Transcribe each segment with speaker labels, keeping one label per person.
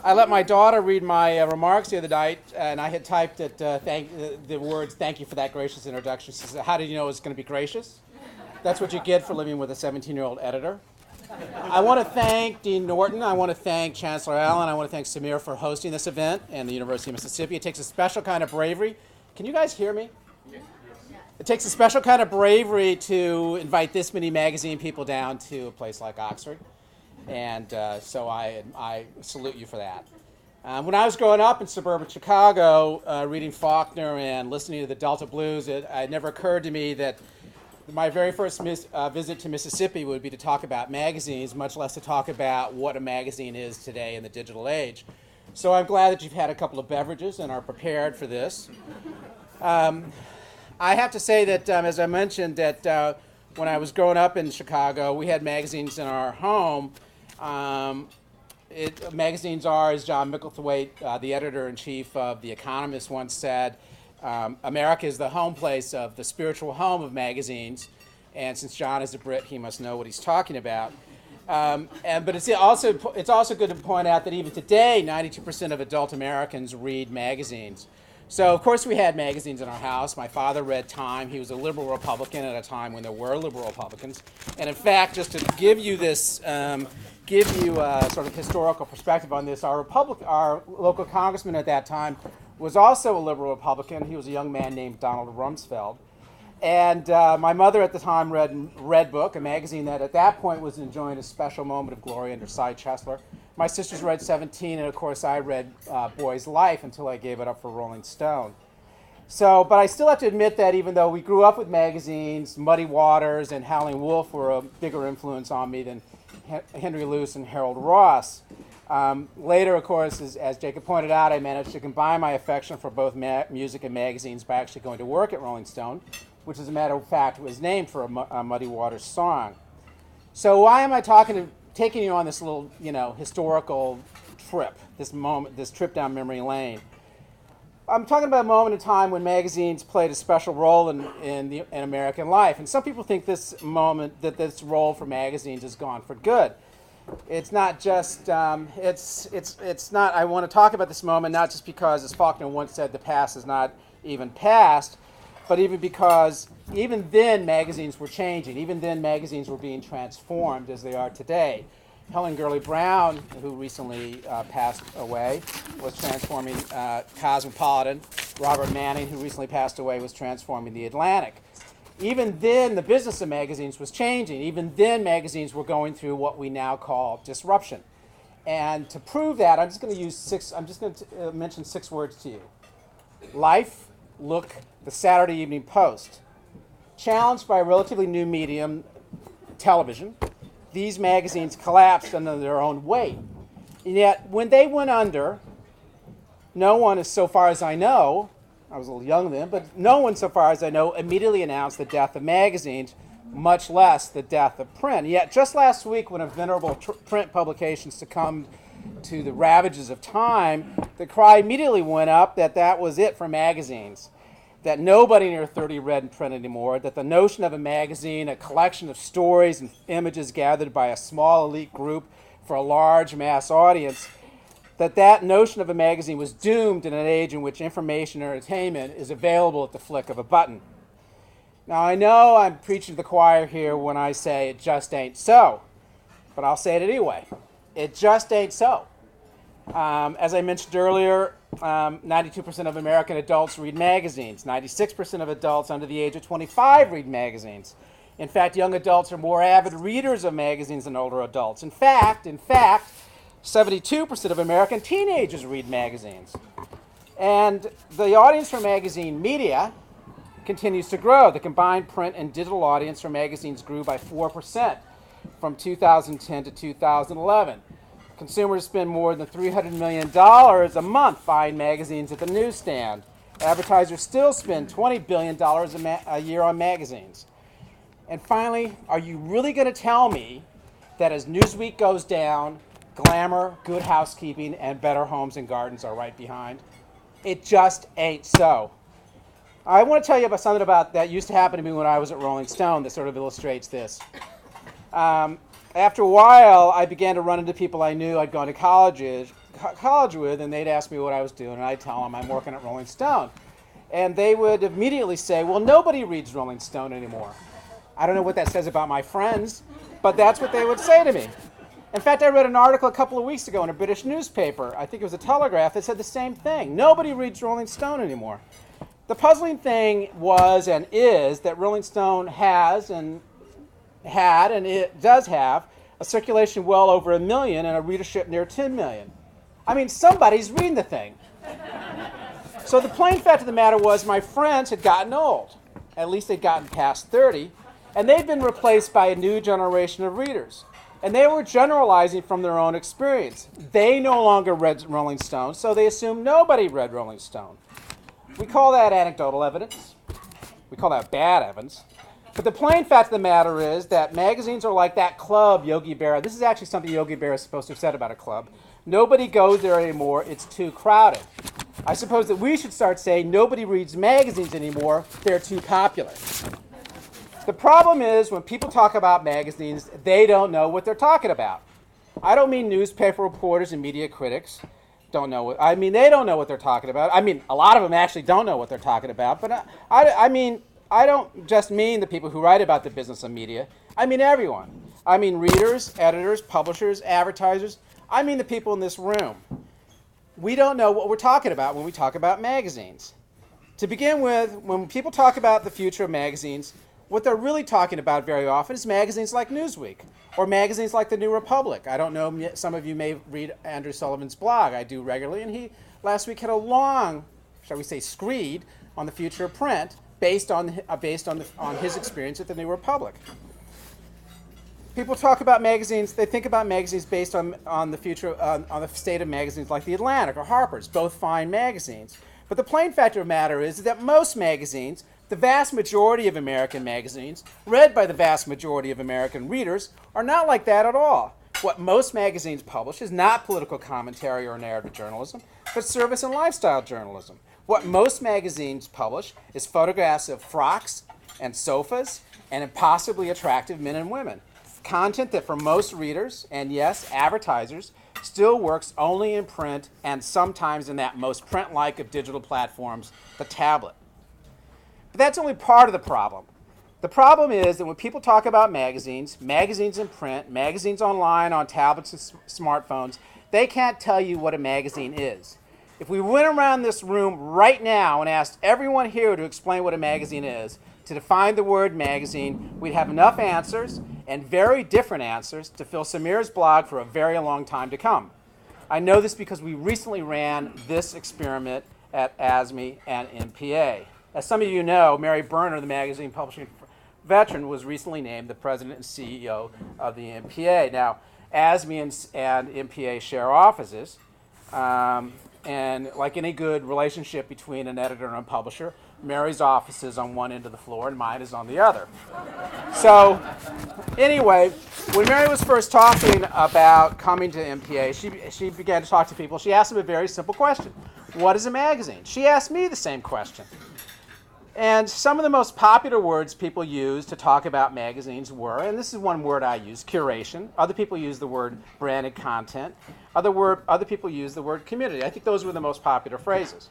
Speaker 1: I let my daughter read my remarks the other night, and I had typed the words, "Thank you for that gracious introduction." She said, "How did you know it was going to be gracious?" That's what you get for living with a 17-year-old editor. I want to thank Dean Norton. I want to thank Chancellor Allen. I want to thank Samir for hosting this event and the University of Mississippi. It takes a special kind of bravery. Can you guys hear me? It takes a special kind of bravery to invite this many magazine people down to a place like Oxford. And so I salute you for that. When I was growing up in suburban Chicago, reading Faulkner and listening to the Delta Blues, it never occurred to me that my very first visit to Mississippi would be to talk about magazines, much less to talk about what a magazine is today in the digital age. So I'm glad that you've had a couple of beverages and are prepared for this. I have to say that, as I mentioned, that when I was growing up in Chicago, we had magazines in our home. Magazines are, as John Micklethwaite, the editor-in-chief of The Economist, once said, America is the home place of the spiritual home of magazines, and since John is a Brit, he must know what he's talking about. But it's also good to point out that even today, 92% of adult Americans read magazines. So, of course, we had magazines in our house. My father read Time. He was a liberal Republican at a time when there were liberal Republicans. And in fact, just to give you this, sort of historical perspective on this, our local congressman at that time was also a liberal Republican. He was a young man named Donald Rumsfeld. And my mother at the time read Red Book, a magazine that at that point was enjoying a special moment of glory under Cy Chesler. My sisters read 17, and of course I read Boy's Life until I gave it up for Rolling Stone. So, but I still have to admit that even though we grew up with magazines, Muddy Waters and Howling Wolf were a bigger influence on me than Henry Luce and Harold Ross. Later, of course, as Jacob pointed out, I managed to combine my affection for both music and magazines by actually going to work at Rolling Stone, which, as a matter of fact, was named for a Muddy Waters song. So why am I taking you on this little, historical trip, this trip down memory lane? I'm talking about a moment in time when magazines played a special role in American life, and some people think this role for magazines is gone for good. It's not just, it's not, I want to talk about this moment not just because, as Faulkner once said, the past is not even past, but even because even then magazines were changing. Even then magazines were being transformed as they are today. Helen Gurley Brown, who recently passed away, was transforming Cosmopolitan. Robert Manning, who recently passed away, was transforming The Atlantic. Even then, the business of magazines was changing. Even then, magazines were going through what we now call disruption. And to prove that, I'm just going to mention 6 words to you. Life, Look, the Saturday Evening Post. Challenged by a relatively new medium, television, these magazines collapsed under their own weight. And yet, when they went under, no one, as so far as I know, I was a little young then, but no one, so far as I know, immediately announced the death of magazines, much less the death of print. Yet, just last week, when a venerable print publication succumbed to the ravages of time, the cry immediately went up that that was it for magazines, that nobody near 30 read and print anymore, that the notion of a magazine, a collection of stories and images gathered by a small elite group for a large mass audience, that notion of a magazine was doomed in an age in which information and entertainment is available at the flick of a button. Now, I know I'm preaching to the choir here when I say it just ain't so, but I'll say it anyway. It just ain't so. As I mentioned earlier, 92% of American adults read magazines. 96% of adults under the age of 25 read magazines. In fact, young adults are more avid readers of magazines than older adults. In fact, 72% of American teenagers read magazines. And the audience for magazine media continues to grow. The combined print and digital audience for magazines grew by 4% from 2010 to 2011. Consumers spend more than $300 million a month buying magazines at the newsstand. Advertisers still spend $20 billion a year on magazines. And finally, are you really going to tell me that as Newsweek goes down, Glamour, Good Housekeeping, and Better Homes and Gardens are right behind? It just ain't so. I want to tell you about something that used to happen to me when I was at Rolling Stone that sort of illustrates this. After a while, I began to run into people I knew I'd gone to college college with, and they'd ask me what I was doing, and I'd tell them I'm working at Rolling Stone. And they would immediately say, well, nobody reads Rolling Stone anymore. I don't know what that says about my friends, but that's what they would say to me. In fact, I read an article a couple of weeks ago in a British newspaper, I think it was a Telegraph, that said the same thing. Nobody reads Rolling Stone anymore. The puzzling thing was and is that Rolling Stone has and had, and it does have, a circulation well over 1 million and a readership near 10 million. I mean, somebody's reading the thing. So the plain fact of the matter was my friends had gotten old. At least they'd gotten past 30, and they'd been replaced by a new generation of readers. And they were generalizing from their own experience. They no longer read Rolling Stone, so they assumed nobody read Rolling Stone. We call that anecdotal evidence. We call that bad evidence. But the plain fact of the matter is that magazines are like that club Yogi Berra. This is actually something Yogi Berra is supposed to have said about a club. Nobody goes there anymore. It's too crowded. I suppose that we should start saying nobody reads magazines anymore. They're too popular. The problem is when people talk about magazines, they don't know what they're talking about. I don't mean newspaper reporters and media critics don't know what, I mean, they don't know what they're talking about. I mean, a lot of them actually don't know what they're talking about, but I mean, I don't just mean the people who write about the business of media. I mean everyone. I mean readers, editors, publishers, advertisers. I mean the people in this room. We don't know what we're talking about when we talk about magazines. To begin with, when people talk about the future of magazines, what they're really talking about very often is magazines like Newsweek or magazines like The New Republic. I don't know, some of you may read Andrew Sullivan's blog. I do regularly, and he last week had a long, shall we say, screed on the future of print based on his experience at The New Republic. People talk about magazines, they think about magazines based on the future, on the state of magazines like The Atlantic or Harper's, both fine magazines. But the plain fact of the matter is that most magazines, the vast majority of American magazines, read by the vast majority of American readers, are not like that at all. What most magazines publish is not political commentary or narrative journalism, but service and lifestyle journalism. What most magazines publish is photographs of frocks and sofas and impossibly attractive men and women. Content that for most readers, and yes, advertisers, still works only in print and sometimes in that most print-like of digital platforms, the tablet. But that's only part of the problem. The problem is that when people talk about magazines, magazines in print, magazines online, on tablets and smartphones, they can't tell you what a magazine is. If we went around this room right now and asked everyone here to explain what a magazine is, to define the word magazine, we'd have enough answers, and very different answers, to fill Samir's blog for a very long time to come. I know this because we recently ran this experiment at ASME and MPA. As some of you know, Mary Berner, the magazine publishing veteran, was recently named the president and CEO of the MPA. Now, ASME and MPA share offices, and like any good relationship between an editor and a publisher, Mary's office is on one end of the floor and mine is on the other. So anyway, when Mary was first talking about coming to MPA, she began to talk to people. She asked them a very simple question. What is a magazine? She asked me the same question. And some of the most popular words people use to talk about magazines were, and this is one word I use, curation. Other people use the word branded content. Other people use the word community. I think those were the most popular phrases.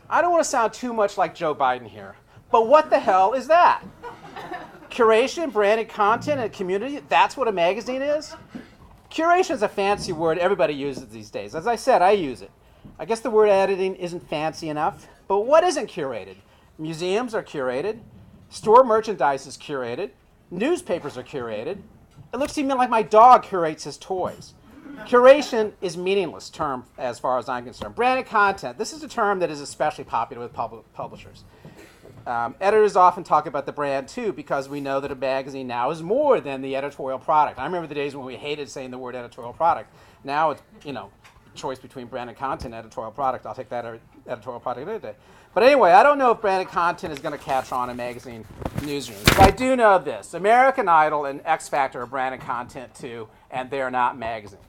Speaker 1: I don't want to sound too much like Joe Biden here, but what the hell is that? Curation, branded content, and community, that's what a magazine is? Curation is a fancy word everybody uses these days. As I said, I use it. I guess the word editing isn't fancy enough, but what isn't curated? Museums are curated. Store merchandise is curated. Newspapers are curated. It looks even like my dog curates his toys. Curation is a meaningless term as far as I'm concerned. Branded content, this is a term that is especially popular with publishers. Editors often talk about the brand too because we know that a magazine now is more than the editorial product. I remember the days when we hated saying the word editorial product. Now it's, choice between branded content and editorial product. I'll take that editorial product any day. But anyway, I don't know if branded content is going to catch on in magazine newsrooms. But I do know this. American Idol and X Factor are branded content too, and they're not magazines.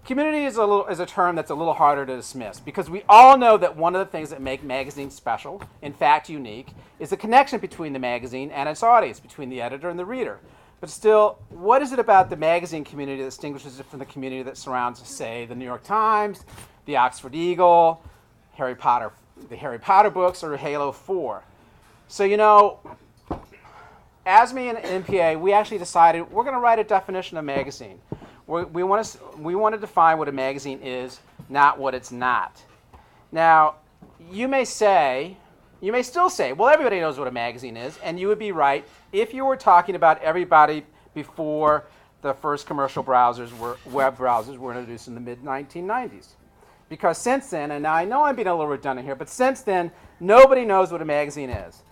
Speaker 1: Community is a term that's a little harder to dismiss because we all know that one of the things that make magazines special, in fact unique, is the connection between the magazine and its audience, between the editor and the reader. But still, what is it about the magazine community that distinguishes it from the community that surrounds, say, the New York Times, the Oxford Eagle, Harry Potter, the Harry Potter books, or Halo 4? So, you know, ASME and NPA, we actually decided we're going to write a definition of magazine. We want to define what a magazine is, not what it's not. Now, you may still say, well, everybody knows what a magazine is, and you would be right if you were talking about everybody before the first commercial web browsers were introduced in the mid-1990s. Because since then, and now I know I'm being a little redundant here, but since then, nobody knows what a magazine is.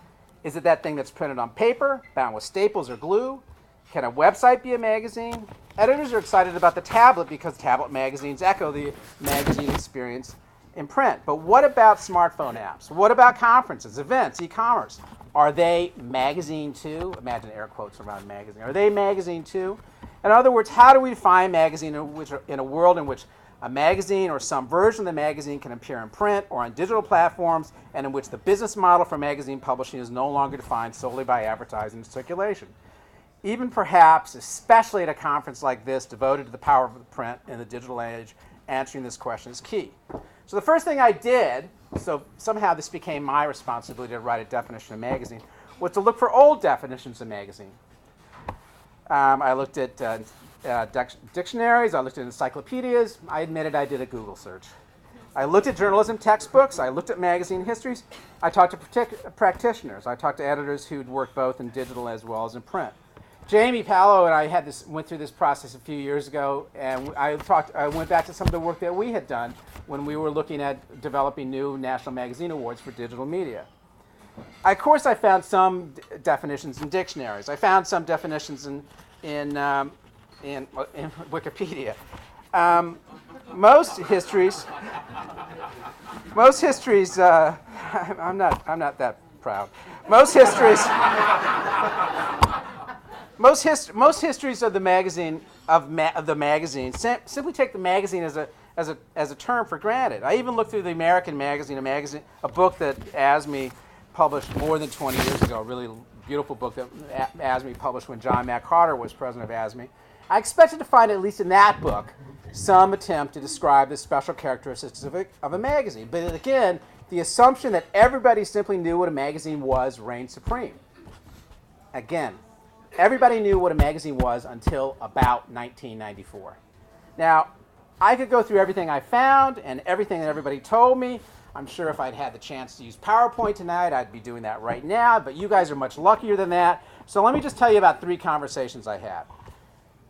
Speaker 1: Is it that thing that's printed on paper, bound with staples or glue? Can a website be a magazine? Editors are excited about the tablet because tablet magazines echo the magazine experience in print. But what about smartphone apps? What about conferences, events, e-commerce? Are they magazine too? Imagine air quotes around magazine. Are they magazine too? In other words, how do we define magazine in a world in which a magazine or some version of the magazine can appear in print or on digital platforms, and in which the business model for magazine publishing is no longer defined solely by advertising and circulation? Even perhaps, especially at a conference like this devoted to the power of the print in the digital age, answering this question is key. So the first thing I did, so somehow this became my responsibility to write a definition of magazine, was to look for old definitions of magazine. I looked at dictionaries, I looked at encyclopedias, I admitted I did a Google search. I looked at journalism textbooks, I looked at magazine histories, I talked to practitioners, I talked to editors who'd worked both in digital as well as in print. Jamie Pallo and I went through this process a few years ago, and I went back to some of the work that we had done when we were looking at developing new National Magazine Awards for digital media. Of course, I found some definitions in dictionaries. I found some definitions in Wikipedia. Most histories, I'm not that proud. Most histories of the magazine simply take the magazine as a term for granted. I even looked through the American magazine, a book that ASME published more than 20 years ago, a really beautiful book that ASME published when John Matt Carter was president of ASME. I expected to find, at least in that book, some attempt to describe the special characteristics of a magazine. But again, the assumption that everybody simply knew what a magazine was reigned supreme. Again, everybody knew what a magazine was until about 1994. Now, I could go through everything I found and everything that everybody told me. I'm sure if I'd had the chance to use PowerPoint tonight, I'd be doing that right now, but you guys are much luckier than that. So let me just tell you about 3 conversations I had.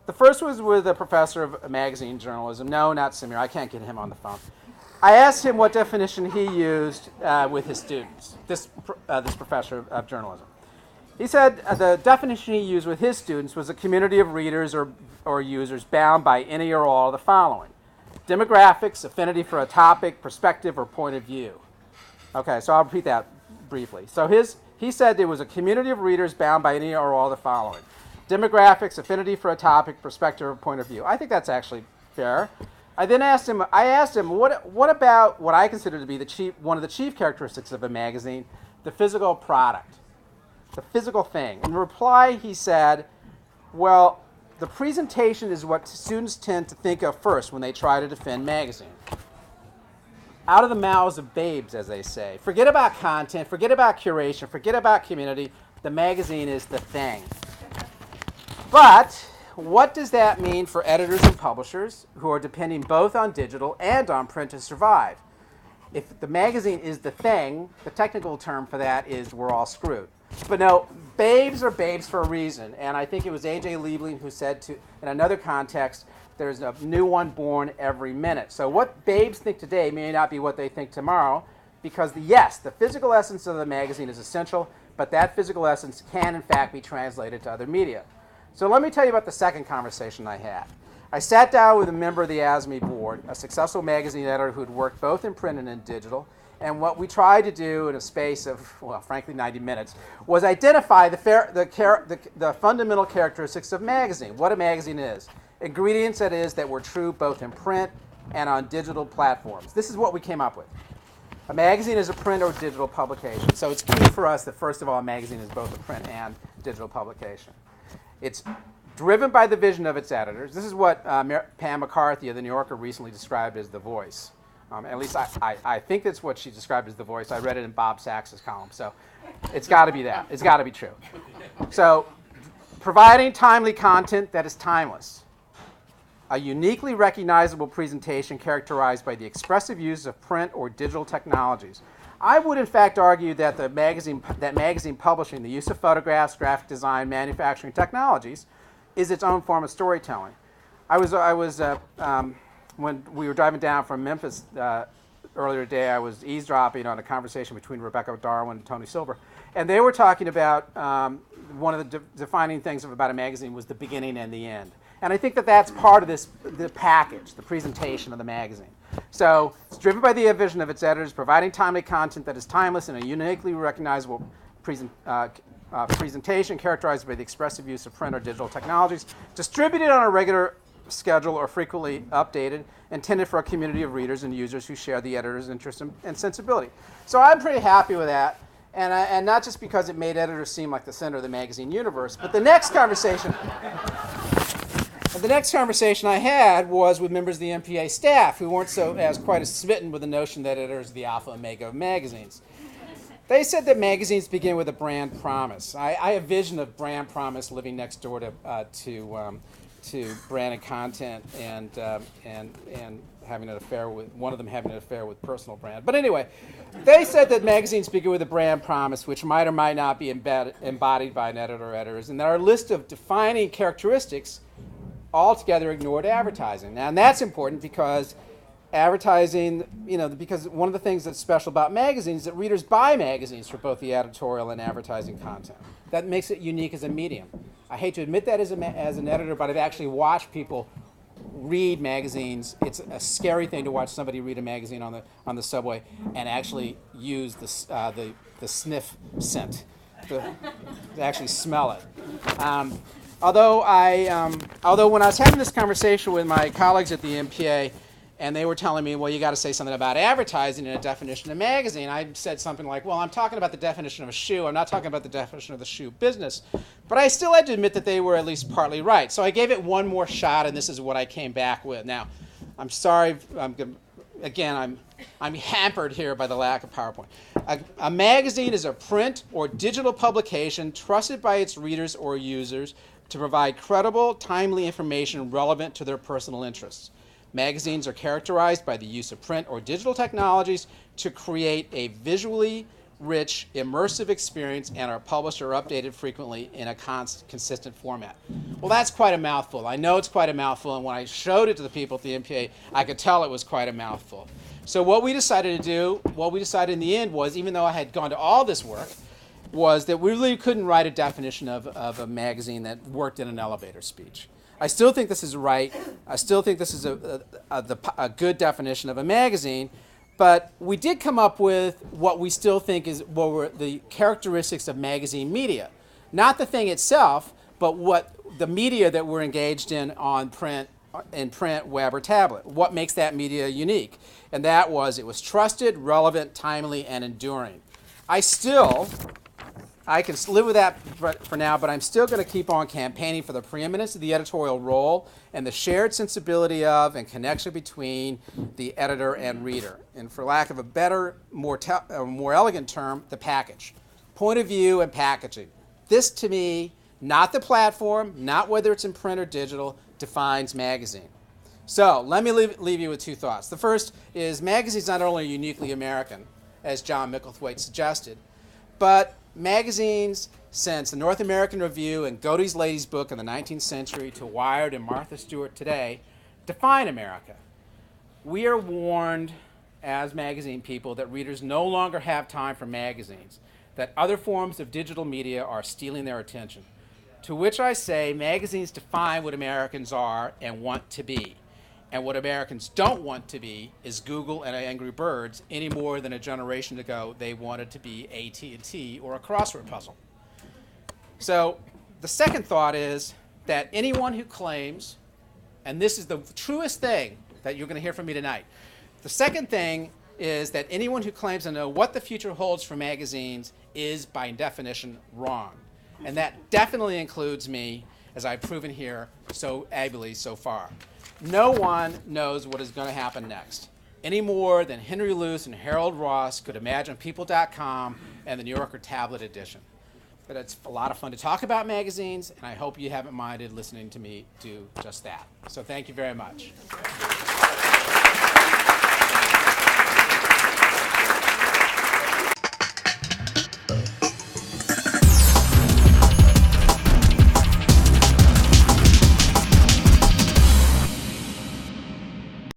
Speaker 1: The first was with a professor of magazine journalism. No, not Samir. I can't get him on the phone. I asked him what definition he used with his students, this professor of journalism. He said the definition he used with his students was a community of readers or users bound by any or all of the following: demographics, affinity for a topic, perspective, or point of view. Okay, so I'll repeat that briefly. So he said there was a community of readers bound by any or all of the following: demographics, affinity for a topic, perspective, or point of view. I think that's actually fair. I then asked him, what about what I consider to be one of the chief characteristics of a magazine, the physical product, the physical thing? In reply, he said, well, the presentation is what students tend to think of first when they try to defend magazine. Out of the mouths of babes, as they say. Forget about content, forget about curation, forget about community. The magazine is the thing. But what does that mean for editors and publishers who are depending both on digital and on print to survive? If the magazine is the thing, the technical term for that is we're all screwed. But no, babes are babes for a reason. And I think it was A.J. Liebling who said in another context, there's a new one born every minute. So what babes think today may not be what they think tomorrow, because yes, the physical essence of the magazine is essential, but that physical essence can in fact be translated to other media. So let me tell you about the second conversation I had. I sat down with a member of the ASME board, a successful magazine editor who'd worked both in print and in digital, and what we tried to do in a space of, well, frankly, 90 minutes, was identify the fundamental characteristics of magazine, what a magazine is, ingredients that were true both in print and on digital platforms. This is what we came up with. A magazine is a print or digital publication, so it's key for us that, first of all, a magazine is both a print and digital publication. It's driven by the vision of its editors. This is what Pam McCarthy of The New Yorker recently described as the voice. At least I think that's what she described as the voice. I read it in Bob Sachs's column. So it's got to be that. It's got to be true. So providing timely content that is timeless. A uniquely recognizable presentation characterized by the expressive use of print or digital technologies. I would, in fact, argue that magazine publishing, the use of photographs, graphic design, manufacturing technologies, is its own form of storytelling. When we were driving down from Memphis earlier today, I was eavesdropping on a conversation between Rebecca Darwin and Tony Silver, and they were talking about one of the defining things about a magazine was the beginning and the end. And I think that that's part of the package, the presentation of the magazine. So it's driven by the vision of its editors, providing timely content that is timeless and a uniquely recognizable presentation characterized by the expressive use of print or digital technologies, distributed on a regular schedule or frequently updated, intended for a community of readers and users who share the editor's interest and sensibility. So I'm pretty happy with that, and not just because it made editors seem like the center of the magazine universe, but the next conversation I had was with members of the MPA staff who weren't quite as smitten with the notion that editors are the alpha and omega of magazines. They said that magazines begin with a brand promise. I have a vision of brand promise living next door to branded content and having an affair with one of them having an affair with personal brand. But anyway, they said that magazines begin with a brand promise, which might or might not be embodied by an editor or editors, and that our list of defining characteristics altogether ignored advertising. Now, and that's important because advertising, because one of the things that's special about magazines is that readers buy magazines for both the editorial and advertising content. That makes it unique as a medium. I hate to admit that as an editor, but I've actually watched people read magazines. It's a scary thing to watch somebody read a magazine on the subway and actually use the sniff scent to actually smell it. Although when I was having this conversation with my colleagues at the MPA, and they were telling me, well, you got to say something about advertising in a definition of magazine, I said something like, well, I'm talking about the definition of a shoe. I'm not talking about the definition of the shoe business. But I still had to admit that they were at least partly right. So I gave it one more shot, and this is what I came back with. Now, I'm sorry. I'm hampered here by the lack of PowerPoint. A magazine is a print or digital publication trusted by its readers or users to provide credible, timely information relevant to their personal interests. Magazines are characterized by the use of print or digital technologies to create a visually rich, immersive experience and are published or updated frequently in a consistent format. Well, that's quite a mouthful. I know it's quite a mouthful, and when I showed it to the people at the MPA, I could tell it was quite a mouthful. So what we decided in the end was, even though I had gone to all this work, was that we really couldn't write a definition of a magazine that worked in an elevator speech. I still think this is right. I still think this is a good definition of a magazine, but we did come up with what we still think what were the characteristics of magazine media. Not the thing itself, but what the media that we're engaged in on print, web, or tablet. What makes that media unique? And that was it was trusted, relevant, timely, and enduring. I can live with that for now, but I'm still going to keep on campaigning for the preeminence of the editorial role and the shared sensibility of and connection between the editor and reader. And for lack of a better, more elegant term, the package. Point of view and packaging. This, to me, not the platform, not whether it's in print or digital, defines magazine. So let me leave you with two thoughts. The first is magazines not only are uniquely American, as John Micklethwaite suggested, but magazines, since the North American Review and Godey's Lady's Book in the 19th century to Wired and Martha Stewart today, define America. We are warned as magazine people that readers no longer have time for magazines, that other forms of digital media are stealing their attention. To which I say magazines define what Americans are and want to be. And what Americans don't want to be is Google and Angry Birds any more than a generation ago they wanted to be AT&T or a crossword puzzle. So the second thought is that anyone who claims, and this is the truest thing that you're going to hear from me tonight, the second thing is that anyone who claims to know what the future holds for magazines is by definition wrong. And that definitely includes me. as I've proven here so ably so far. No one knows what is going to happen next, any more than Henry Luce and Harold Ross could imagine People.com and the New Yorker Tablet Edition. But it's a lot of fun to talk about magazines, and I hope you haven't minded listening to me do just that. So thank you very much.